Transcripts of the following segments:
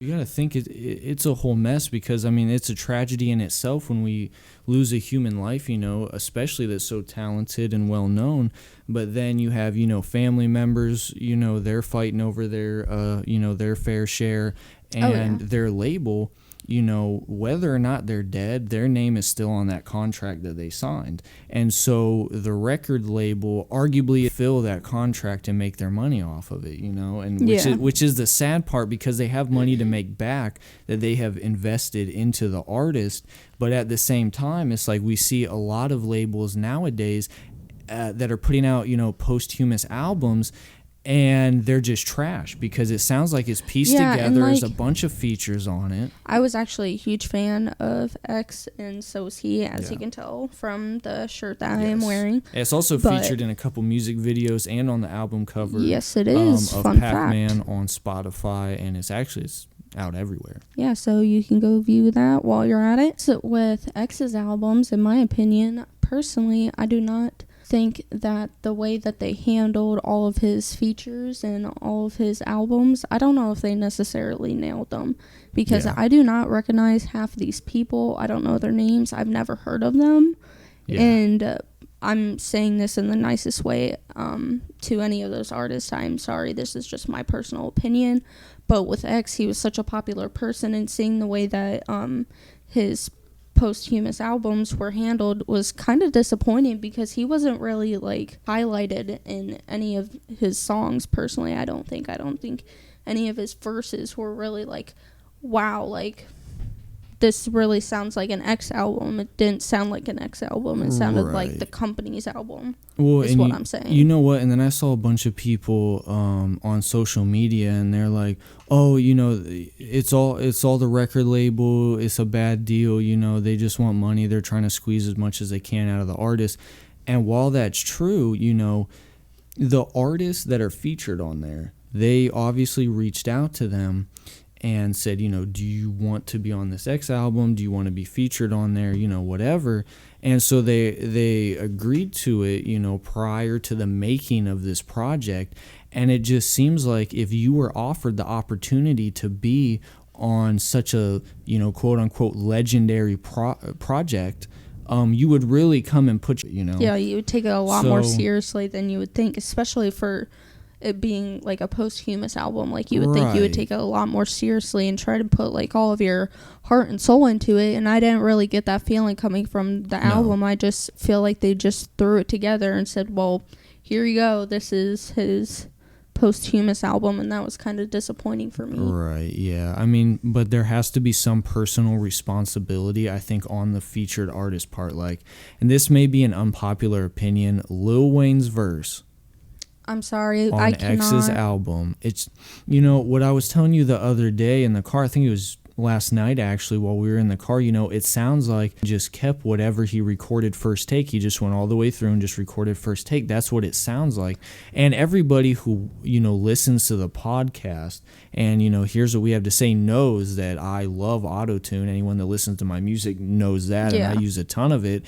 You got to think it's a whole mess because, I mean, it's a tragedy in itself when we lose a human life, especially that's so talented and well known. But then you have, family members, they're fighting over their fair share, and their label, whether or not they're dead, their name is still on that contract that they signed. And so the record label arguably fill that contract and make their money off of it, and which is the sad part, because they have money to make back that they have invested into the artist. But at the same time, it's like we see a lot of labels nowadays that are putting out, posthumous albums, and they're just trash because it sounds like it's pieced together. There's a bunch of features on it. I was actually a huge fan of X, and so was he, as you can tell from the shirt that I am wearing. It's also featured in a couple music videos and on the album cover. Yes, it is. Of Fun Pac-Man fact. on Spotify, and it's out everywhere. Yeah, so you can go view that while you're at it. So with X's albums, in my opinion, personally, I do not think that the way that they handled all of his features and all of his albums, I don't know if they necessarily nailed them, because I do not recognize half of these people. I don't know their names. I've never heard of them. And I'm saying this in the nicest way to any of those artists. I'm sorry, this is just my personal opinion. But with X, he was such a popular person, and seeing the way that his posthumous albums were handled was kind of disappointing, because he wasn't really highlighted in any of his songs. Personally, I don't think any of his verses were really wow, this really sounds like an X album. It didn't sound like an X album. It sounded like the company's album. Well, is what I'm saying. You know what? And then I saw a bunch of people on social media, and they're like, "Oh, it's all the record label. It's a bad deal. They just want money. They're trying to squeeze as much as they can out of the artist." And while that's true, the artists that are featured on there, they obviously reached out to them and said, do you want to be on this X album? Do you want to be featured on there? Whatever. And so they agreed to it, prior to the making of this project. And it just seems like if you were offered the opportunity to be on such a, quote unquote legendary project, you would really come and put, Yeah, you would take it a lot more seriously than you would think, especially for it being a posthumous album. You would think you would take it a lot more seriously and try to put all of your heart and soul into it. And I didn't really get that feeling coming from the album. I just feel like they just threw it together and said, well, here you go, this is his posthumous album. And that was kind of disappointing for me. Right, yeah. I mean, but there has to be some personal responsibility, I think, on the featured artist part. And this may be an unpopular opinion, Lil Wayne's verse I'm sorry, on I cannot. X's album. It's, what I was telling you the other day in the car, I think it was last night actually, while we were in the car, it sounds like he just kept whatever he recorded first take. He just went all the way through and just recorded first take. That's what it sounds like. And everybody who, listens to the podcast and, hears what we have to say knows that I love autotune. Anyone that listens to my music knows that, and I use a ton of it.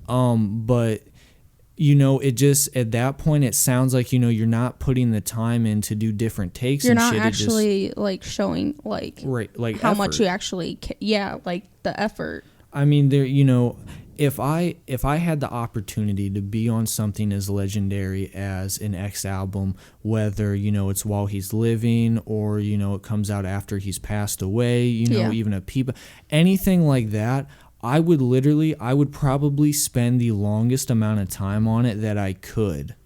But it just, at that point, it sounds like, you're not putting the time in to do different takes. You're and not shit. actually, how effort. much you actually, the effort. I mean, there, if I had the opportunity to be on something as legendary as an X album, whether, it's while he's living or, it comes out after he's passed away, even a peep, anything like that, I would probably spend the longest amount of time on it that I could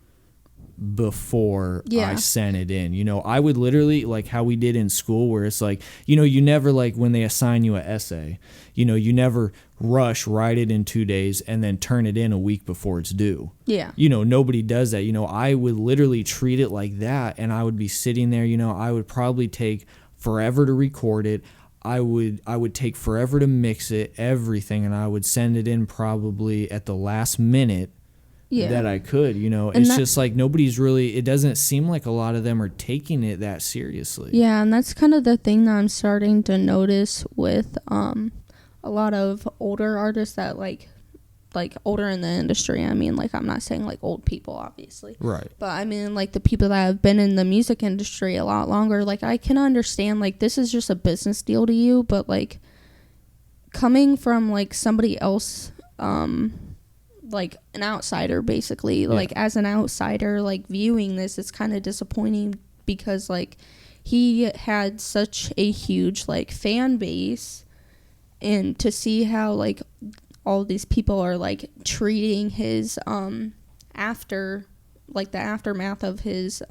before I sent it in. I would literally, how we did in school, where it's you never, when they assign you an essay, you never rush, write it in 2 days, and then turn it in a week before it's due. Yeah. Nobody does that. I would literally treat it like that, and I would be sitting there, I would probably take forever to record it. I would take forever to mix it, everything, and I would send it in probably at the last minute that I could, It's just nobody's really, it doesn't seem like a lot of them are taking it that seriously. Yeah, and that's kind of the thing that I'm starting to notice with a lot of older artists that like older in the industry. I mean, like, I'm not saying like old people, obviously. Right. But I mean, like, the people that have been in the music industry a lot longer, like, I can understand, like, this is just a business deal to you, but like coming from like somebody else, like an outsider, basically, like as an outsider, like viewing this, it's kind of disappointing because like he had such a huge like fan base, and to see how like all these people are like treating his after, like the aftermath of his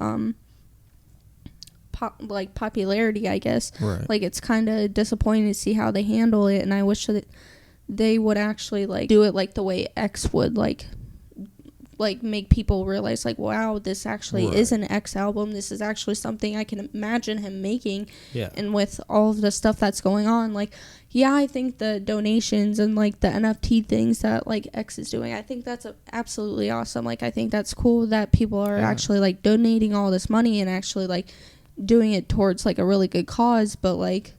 popularity, I guess. Right. Like, it's kind of disappointing to see how they handle it, and I wish that they would actually like do it like the way X would, like make people realize like, wow, this actually is an X album. This is actually something I can imagine him making. Yeah. And with all of the stuff that's going on, like, yeah, I think the donations and like the NFT things that like X is doing, I think that's absolutely awesome. Like, I think that's cool that people are actually like donating all this money and actually like doing it towards like a really good cause. But like,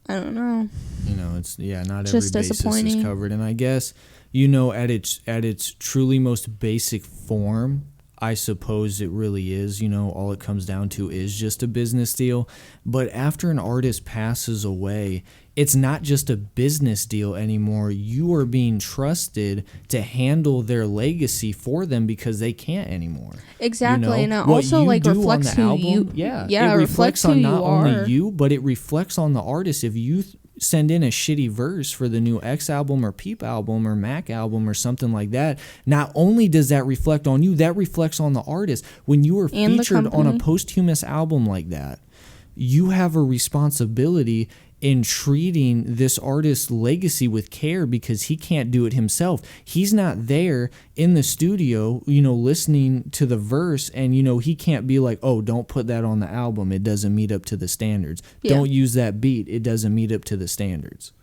I don't know. You know, it's not every just basis is covered, and I guess, you know, at its truly most basic form, I suppose it really is, you know, all it comes down to is just a business deal. But after an artist passes away, it's not just a business deal anymore. You are being trusted to handle their legacy for them because they can't anymore. Exactly, you know? and it also like reflects who album, you. It reflects on not only you, but it reflects on the artist. If you send in a shitty verse for the new X album or Peep album or Mac album or something like that, not only does that reflect on you, that reflects on the artist. When you are featured on a posthumous album like that, you have a responsibility in treating this artist's legacy with care because he can't do it himself. He's not there in the studio, you know, listening to the verse, and, you know, he can't be like, oh, don't put that on the album. It doesn't meet up to the standards. Yeah. Don't use that beat. It doesn't meet up to the standards.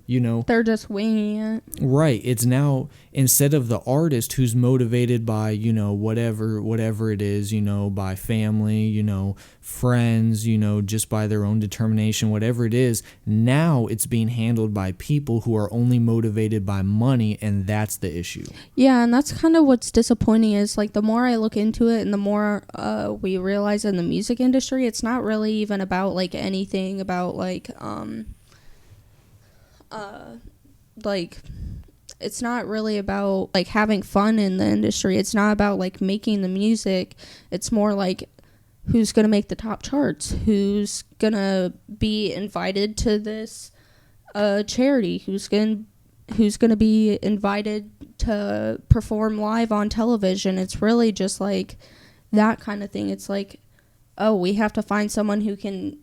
You know, they're just winging it. Right. It's now, instead of the artist who's motivated by, you know, whatever it is, you know, by family, you know, friends, you know, just by their own determination, whatever it is, now it's being handled by people who are only motivated by money, and that's the issue. Yeah, and that's kind of what's disappointing is, like, the more I look into it and the more we realize in the music industry, it's not really even about, like, anything about, like, it's not really about like having fun in the industry. It's not about like making the music. It's more like who's gonna make the top charts, who's gonna be invited to this charity, who's gonna be invited to perform live on television. It's really just like that kind of thing. It's like, oh, we have to find someone who can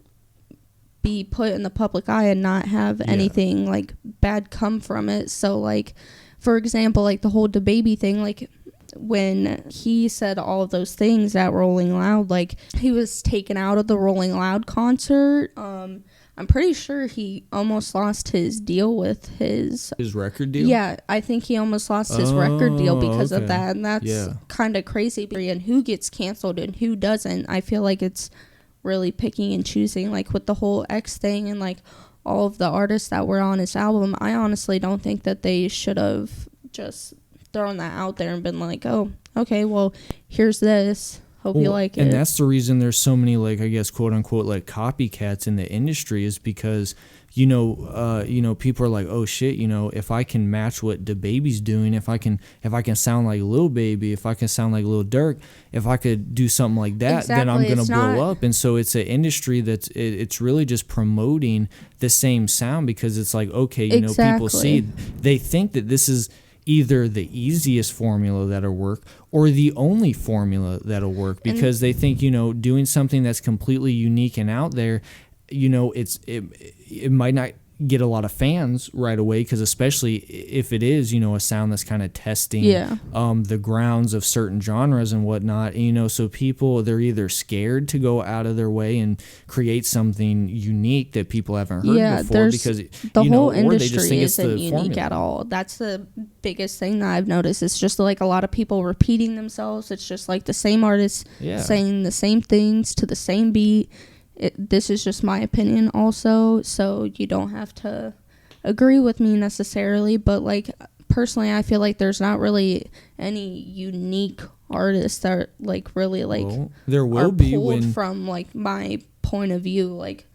be put in the public eye and not have anything like bad come from it. So like, for example, like the whole DaBaby thing, like when he said all of those things at Rolling Loud, like he was taken out of the Rolling Loud concert. I'm pretty sure he almost lost his deal with his record deal. Yeah, I think he almost lost his record deal because of that, and that's kind of crazy. And who gets canceled and who doesn't, I feel like it's really picking and choosing. Like with the whole X thing and like all of the artists that were on his album, I honestly don't think that they should have just thrown that out there and been like, oh, okay, well, here's this, hope you like it. And that's the reason there's so many, like, I guess, quote unquote, like copycats in the industry, is because you know, people are like, oh shit, you know, if I can match what DaBaby's doing, if I can sound like Lil Baby, if I can sound like Lil Durk, if I could do something like that, then I'm gonna blow up. And so it's an industry that's it's really just promoting the same sound, because it's like, okay, you know, people see, they think that this is either the easiest formula that'll work or the only formula that'll work, because they think, you know, doing something that's completely unique and out there, you know, it might not get a lot of fans right away, because especially if it is, you know, a sound that's kind of testing the grounds of certain genres and whatnot. And, you know, so people, they're either scared to go out of their way and create something unique that people haven't heard before, because the whole industry isn't unique at all. That's the biggest thing that I've noticed. It's just like a lot of people repeating themselves. It's just like the same artists saying the same things to the same beat. This is just my opinion also, so you don't have to agree with me necessarily, but like personally I feel like there's not really any unique artists that are, like really like there will are be pulled when from like my point of view, like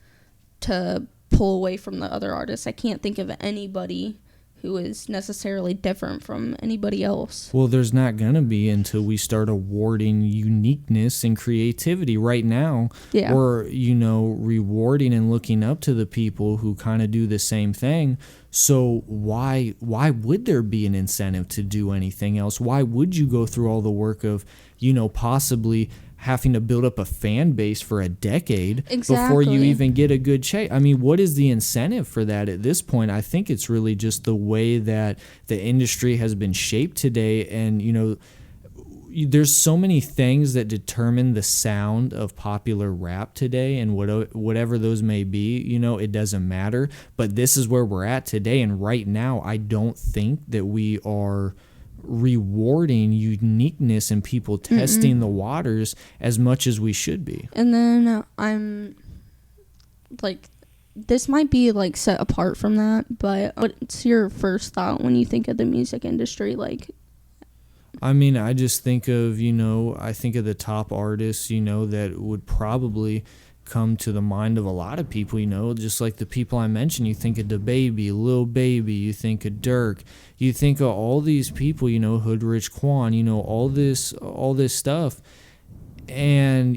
to pull away from the other artists. I can't think of anybody who is necessarily different from anybody else. Well, there's not going to be until we start awarding uniqueness and creativity. Right now, we're, rewarding and looking up to the people who kind of do the same thing. So why would there be an incentive to do anything else? Why would you go through all the work of, possibly having to build up a fan base for a decade before you even get a good check? I mean, what is the incentive for that at this point? I think it's really just the way that the industry has been shaped today. And, there's so many things that determine the sound of popular rap today, and whatever those may be, it doesn't matter. But this is where we're at today. And right now, I don't think that we are rewarding uniqueness and people testing the waters as much as we should be. And then I'm like, this might be like set apart from that, but what's your first thought when you think of the music industry? Like, I mean, I just think of, I think of the top artists, that would probably come to the mind of a lot of people, just like the people I mentioned. You think of DaBaby, Lil Baby, you think of Dirk, you think of all these people, Hood Rich Quan, all this stuff. And,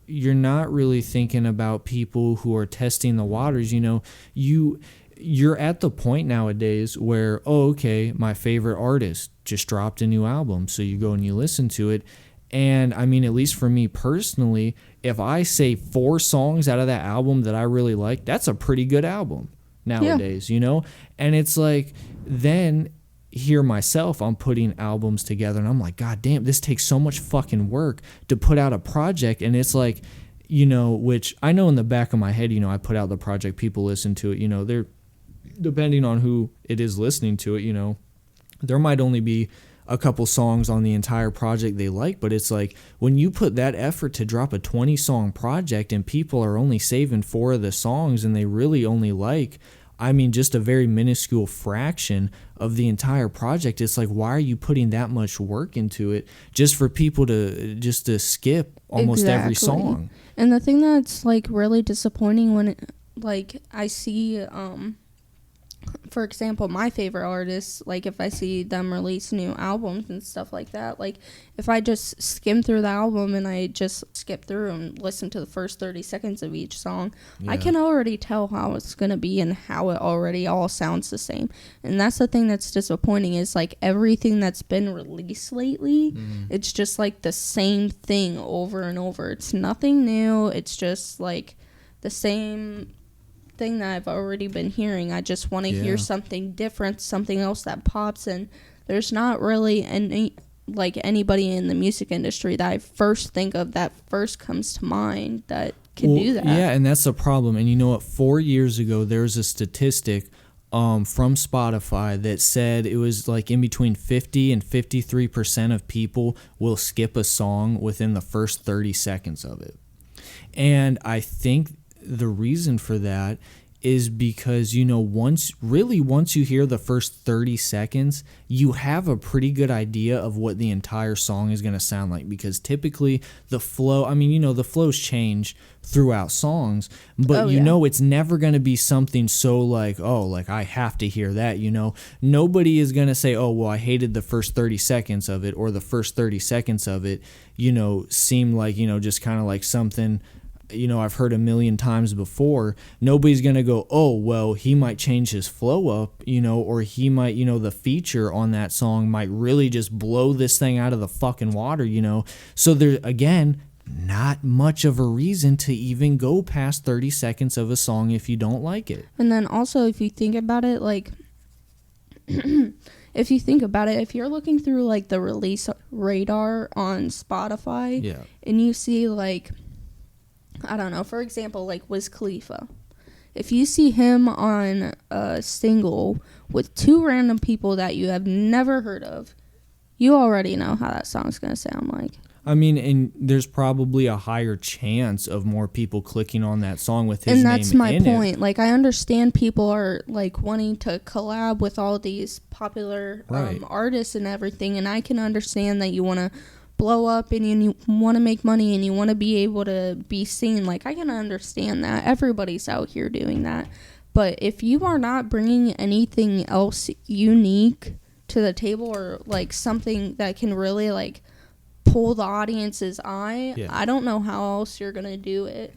you're not really thinking about people who are testing the waters. You're at the point nowadays where, okay, my favorite artist just dropped a new album. So you go and you listen to it. And I mean, at least for me personally, if I say 4 songs out of that album that I really like, that's a pretty good album nowadays, And it's like, then here myself, I'm putting albums together and I'm like, God damn, this takes so much fucking work to put out a project. And it's like, which I know in the back of my head, I put out the project, people listen to it, they're, depending on who it is listening to it, there might only be a couple songs on the entire project they like, but it's like when you put that effort to drop a 20-song project and people are only saving 4 of the songs and they really only like, I mean, just a very minuscule fraction of the entire project, it's like, why are you putting that much work into it just for people to skip almost every song? And the thing that's like really disappointing when I see for example, my favorite artists, like if I see them release new albums and stuff like that, like if I just skim through the album and I just skip through and listen to the first 30 seconds of each song, I can already tell how it's going to be and how it already all sounds the same. And that's the thing that's disappointing is like everything that's been released lately, it's just like the same thing over and over. It's nothing new. It's just like the same thing that I've already been hearing. I just want to hear something different, something else that pops, and there's not really anybody in the music industry that I first think of that first comes to mind that can do that. Yeah, and that's the problem. And you know what? 4 years ago, there was a statistic from Spotify that said it was like in between 50 and 53% of people will skip a song within the first 30 seconds of it. And I think the reason for that is because, once you hear the first 30 seconds, you have a pretty good idea of what the entire song is going to sound like, because typically the flow, the flows change throughout songs, but it's never going to be something so like, I have to hear that, nobody is going to say, oh, well, I hated the first 30 seconds of it, or the first 30 seconds of it, seemed like, just kind of like something I've heard a million times before. Nobody's going to go, oh, well, he might change his flow up, or he might, the feature on that song might really just blow this thing out of the fucking water, So there, again, not much of a reason to even go past 30 seconds of a song if you don't like it. And then also, if you think about it, like, if you're looking through, like, the release radar on Spotify, and you see, like, I don't know, for example, like Wiz Khalifa. If you see him on a single with 2 random people that you have never heard of, you already know how that song's going to sound like. I mean, and there's probably a higher chance of more people clicking on that song with his and name that's my in point. it. Like, I understand people are like wanting to collab with all these popular Right. artists and everything, and I can understand that you want to blow up and you want to make money and you want to be able to be seen. Like, I can understand that. Everybody's out here doing that. But if you are not bringing anything else unique to the table, or like something that can really like pull the audience's eye, Yeah. I don't know how else you're gonna do it.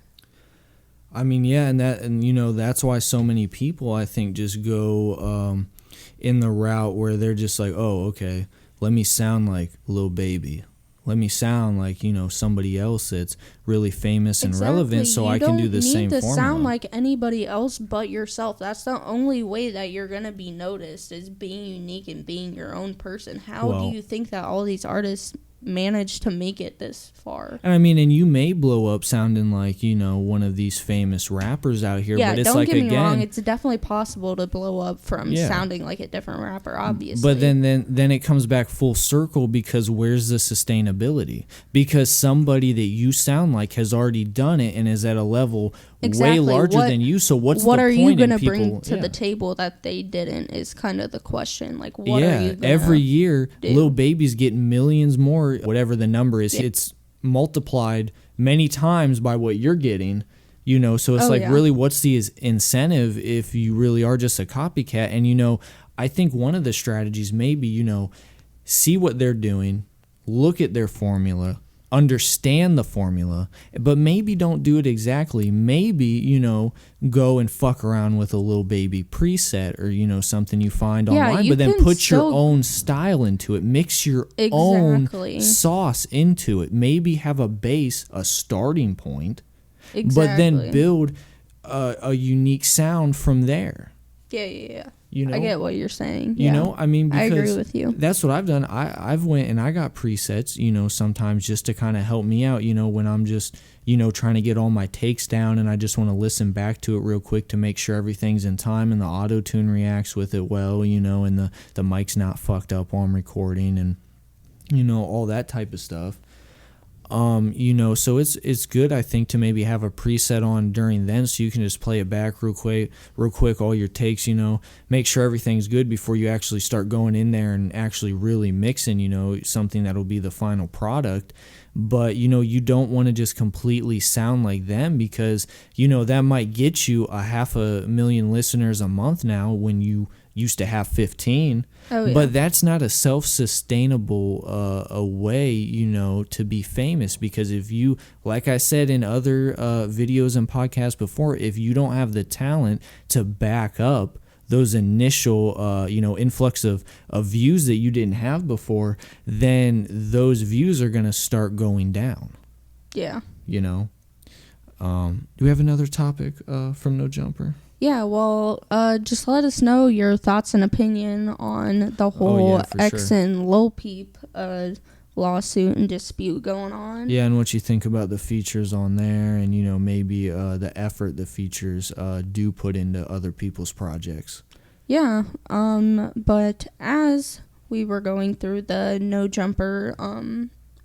I mean, yeah, and you know, that's why so many people, I think, just go in the route where they're just like, oh, okay, let me sound like Lil Baby. Let me sound like, you know, somebody else that's really famous and relevant, so I can do the same You don't need to formula. sound like anybody else but yourself. That's the only way that you're gonna be noticed, is being unique and being your own person. How do you think that all these artists managed to make it this far? And I mean, and you may blow up sounding like, you know, one of these famous rappers out here, Yeah, but it's don't like, get me again, wrong, it's definitely possible to blow up from Yeah. sounding like a different rapper, obviously. but then it comes back full circle, because where's the sustainability? Because somebody that you sound like has already done it and is at a level way larger than you. So what's the point? What are you going gonna bring to the table that they didn't, is kind of the question. Like, what are you gonna every year, do? Lil Baby's getting millions more, whatever the number is. Yeah. It's multiplied many times by what you're getting, you know. So it's really, what's the incentive if you really are just a copycat? And, you know, I think one of the strategies may be, you know, see what they're doing, look at their formula, understand the formula, but maybe don't do it exactly. Maybe, you know, go and fuck around with a Lil Baby preset, or, you know, something you find online, but then put your own style into it. Mix your own sauce into it. Maybe have a base, a starting point, but then build a unique sound from there. Yeah. You know, I get what you're saying. You know, I mean, because I agree with you. That's what I've done. I've went and I got presets, you know, sometimes just to kind of help me out, you know, when I'm just, you know, trying to get all my takes down and I just want to listen back to it real quick to make sure everything's in time and the auto tune reacts with it well, you know, and the mic's not fucked up while I'm recording, and, you know, all that type of stuff. You know, so it's good, I think, to maybe have a preset on during then, so you can just play it back real quick, all your takes, you know, make sure everything's good before you actually start going in there and actually really mixing, you know, something that'll be the final product. But, you know, you don't want to just completely sound like them, because, you know, that might get you 500,000 listeners a month now when you used to have 15. But that's not a self-sustainable a way, you know, to be famous, because if you, like I said in other videos and podcasts before, if you don't have the talent to back up those initial, you know, influx of views that you didn't have before, then those views are going to start going down. Yeah. You know? Do we have another topic from No Jumper? Yeah, well, just let us know your thoughts and opinion on the whole X and Lil Peep lawsuit and dispute going on. Yeah, and what you think about the features on there, and, you know, maybe the effort the features do put into other people's projects. Yeah, but as we were going through the No Jumper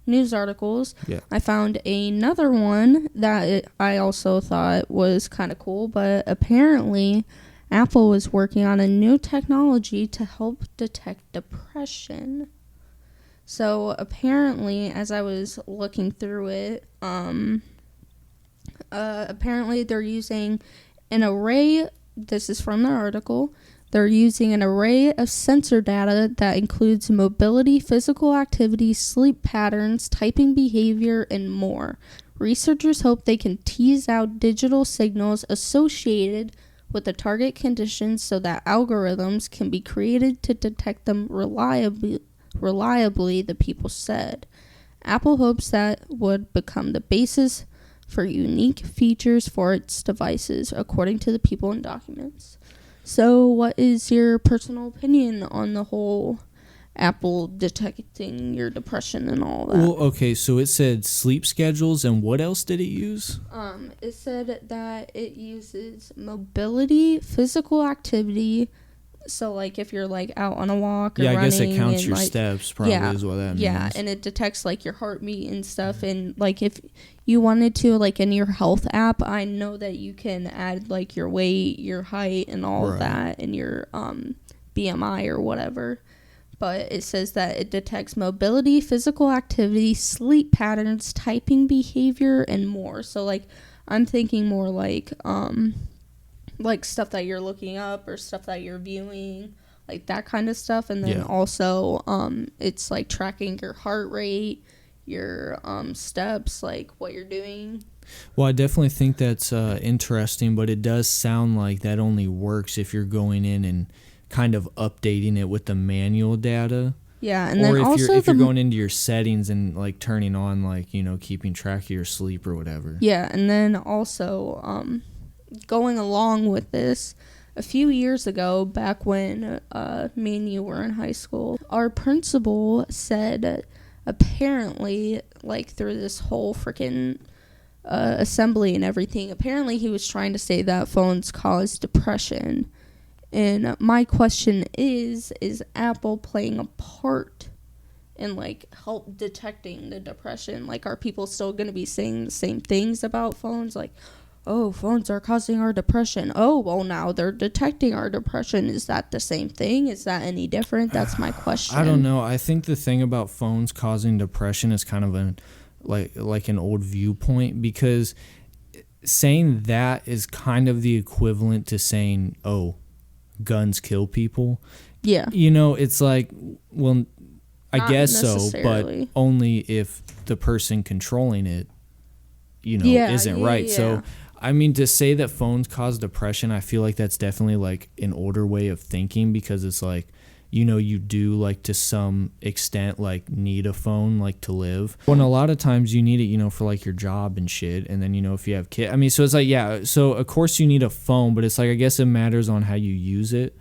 news articles, I found another one that I also thought was kind of cool, but apparently Apple is working on a new technology to help detect depression. So apparently, as I was looking through it, apparently they're using an array, this is from the article, they're using an array of sensor data that includes mobility, physical activity, sleep patterns, typing behavior, and more. Researchers hope they can tease out digital signals associated with the target conditions so that algorithms can be created to detect them reliably, the people said. Apple hopes that would become the basis for unique features for its devices, according to the people in documents. So what is your personal opinion on the whole Apple detecting your depression and all that? Well, okay, so it said sleep schedules, and what else did it use? It said that it uses mobility, physical activity, So, like, if you're, like, out on a walk or Yeah, I running. guess it counts and, your like, steps, probably, is what that means. Yeah, and it detects, like, your heartbeat and stuff. And, like, if you wanted to, like, in your health app, I know that you can add, like, your weight, your height, and all of that, and your BMI or whatever. But it says that it detects mobility, physical activity, sleep patterns, typing behavior, and more. So, like, I'm thinking more like stuff that you're looking up or stuff that you're viewing, like that kind of stuff. And then also it's like tracking your heart rate, your steps, like what you're doing. Well, I definitely think that's interesting, but it does sound like that only works if you're going in and kind of updating it with the manual data. Yeah, and or then if also you're going into your settings and like turning on, like, you know, keeping track of your sleep or whatever. Yeah, and then also going along with this, a few years ago, back when me and you were in high school, our principal said apparently, like, through this whole freaking assembly and everything, apparently he was trying to say that phones cause depression. And my question is Apple playing a part in, like, help detecting the depression? Like, are people still going to be saying the same things about phones? Like, oh, phones are causing our depression. Oh, well, now they're detecting our depression. Is that the same thing? Is that any different? That's my question. I don't know. I think the thing about phones causing depression is kind of an old viewpoint, because saying that is kind of the equivalent to saying, oh, guns kill people. Yeah. You know, it's like, well, I Not guess so, but only if the person controlling it, you know, isn't right. Yeah. So, I mean, to say that phones cause depression, I feel like that's definitely like an older way of thinking, because it's like, you know, you do, like, to some extent, like, need a phone, like, to live. When a lot of times you need it, you know, for, like, your job and shit. And then, you know, if you have kids, I mean, so it's like, yeah, so of course you need a phone, but it's like, I guess it matters on how you use it,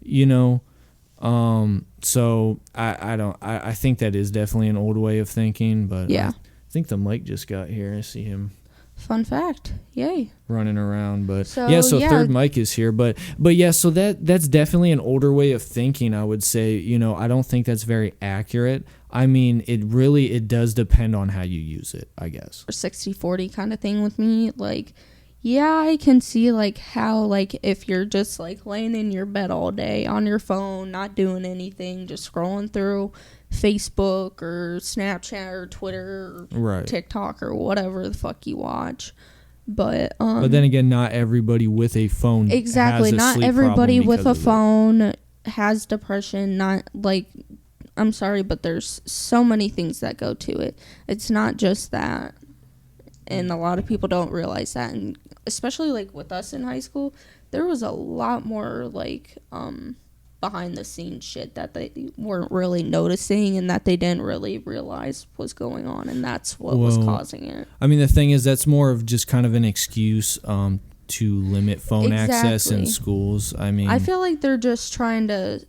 you know? So I think that is definitely an old way of thinking, but yeah. I think the mic just got here. I see him. Fun fact. Yay. Running around, but so third mic is here, but yeah, so that's definitely an older way of thinking, I would say. You know, I don't think that's very accurate. I mean, it does depend on how you use it, I guess. 60-40 kind of thing with me. Like, yeah, I can see, like, how, like, if you're just, like, laying in your bed all day on your phone, not doing anything, just scrolling through Facebook or Snapchat or Twitter or TikTok or whatever the fuck you watch. But then again, not everybody with a phone exactly, has a not sleep everybody problem with a phone has depression. Not, like, I'm sorry, but there's so many things that go to it. It's not just that. And a lot of people don't realize that. And especially, like, with us in high school, there was a lot more, like, behind the scenes shit that they weren't really noticing and that they didn't really realize was going on, and that's what was causing it. I mean, the thing is, that's more of just kind of an excuse to limit phone access in schools. I mean, I feel like they're just trying to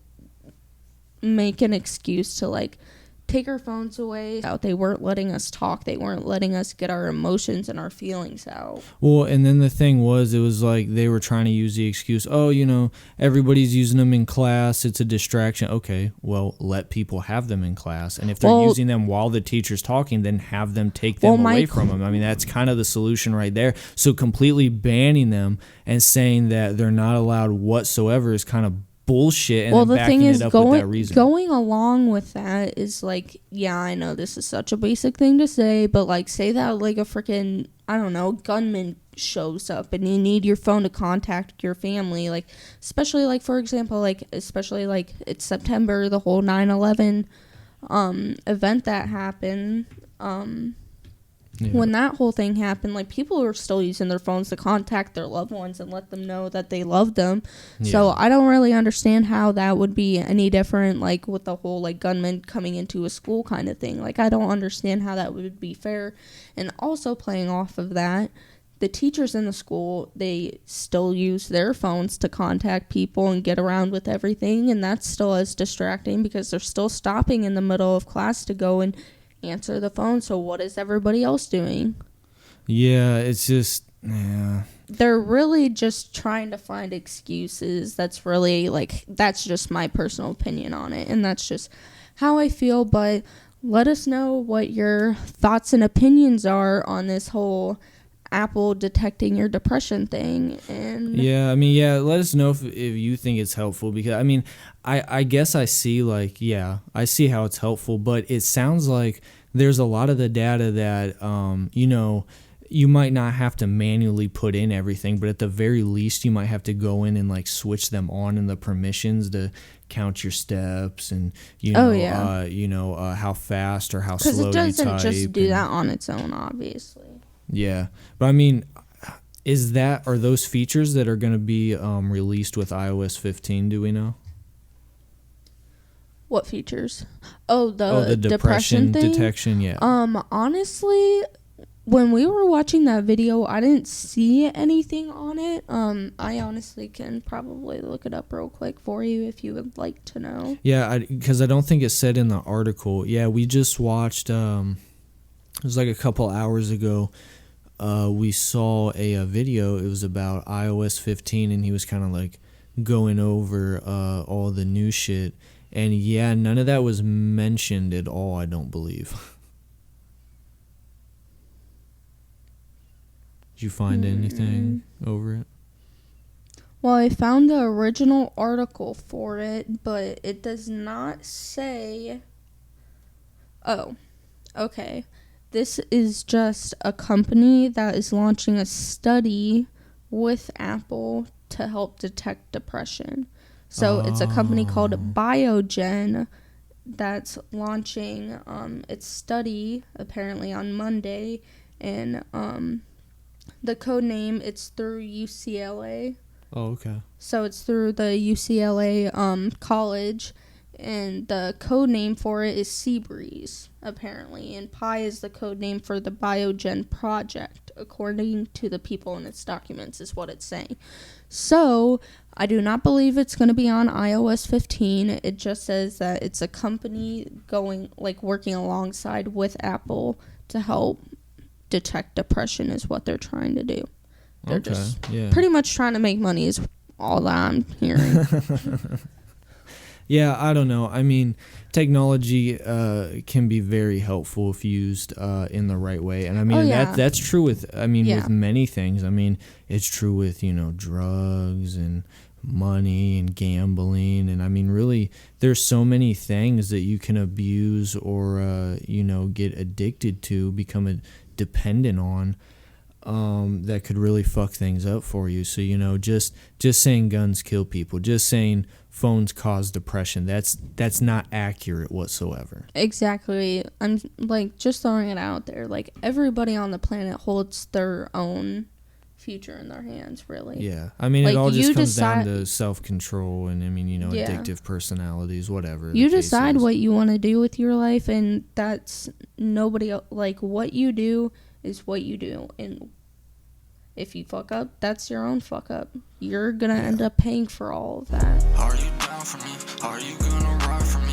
make an excuse to, like, take our phones away. They weren't letting us talk. They weren't letting us get our emotions and our feelings out. Well, and then the thing was, it was like they were trying to use the excuse, oh, you know, everybody's using them in class. It's a distraction. Okay, well, let people have them in class. And if they're using them while the teacher's talking, then have them take them away from them. I mean, that's kind of the solution right there. So completely banning them and saying that they're not allowed whatsoever is kind of bullshit. And the thing is, going along with that is, like, yeah, I know this is such a basic thing to say, but, like, say that, like, a freaking, I don't know, gunman shows up and you need your phone to contact your family, like, especially, like, for example, like, especially, like, it's September, the whole 9/11 event that happened. When that whole thing happened, like, people were still using their phones to contact their loved ones and let them know that they loved them. Yeah. So I don't really understand how that would be any different, like, with the whole, like, gunman coming into a school kind of thing. Like, I don't understand how that would be fair. And also playing off of that, the teachers in the school, they still use their phones to contact people and get around with everything. And that's still as distracting because they're still stopping in the middle of class to go and answer the phone. So what is everybody else doing? Yeah, it's just, they're really just trying to find excuses. That's really, like, that's just my personal opinion on it, and that's just how I feel. But let us know what your thoughts and opinions are on this whole Apple detecting your depression thing. And yeah, I mean, yeah, let us know if you think it's helpful, because I mean, I guess I see, like, yeah, I see how it's helpful, but it sounds like there's a lot of the data that you know, you might not have to manually put in everything, but at the very least you might have to go in and like switch them on in the permissions to count your steps, and you know, how fast or how slow you type. Because it doesn't just do that on its own, obviously. Yeah, but I mean, are those features that are going to be released with iOS 15? Do we know? What features? The depression thing? detection. Yeah. Honestly, when we were watching that video, I didn't see anything on it. I honestly can probably look it up real quick for you if you would like to know. Yeah, because I don't think it said in the article. Yeah, we just watched. It was like a couple hours ago. We saw a video. It was about iOS 15, and he was kind of like going over all the new shit. And yeah, none of that was mentioned at all, I don't believe. Did you find anything over it? Well, I found the original article for it, but it does not say... Oh, okay. This is just a company that is launching a study with Apple to help detect depression. So it's a company called Biogen that's launching its study apparently on Monday, and the code name, it's through UCLA. Oh, okay. So it's through the UCLA college, and the code name for it is Seabreeze, apparently. And Pi is the code name for the Biogen project, according to the people in its documents, is what it's saying. So I do not believe it's going to be on iOS 15. It just says that it's a company working alongside with Apple to help detect depression is what they're trying to do. They're just pretty much trying to make money is all that I'm hearing. Yeah, I don't know. I mean, technology can be very helpful if used in the right way, and I mean that's true with with many things. I mean, it's true with drugs and money and gambling, and I mean, really, there's so many things that you can abuse or get addicted to, become dependent on. That could really fuck things up for you. So just saying guns kill people, just saying phones cause depression, that's not accurate whatsoever. Exactly. I'm just throwing it out there. Everybody on the planet holds their own future in their hands, really. Yeah, I mean, it all just comes down to self-control and addictive personalities, whatever. You decide what you want to do with your life, and that's nobody what you do is what you do, and if you fuck up, that's your own fuck up. You're gonna end up paying for all of that. Are you down for me? Are you gonna ride for me?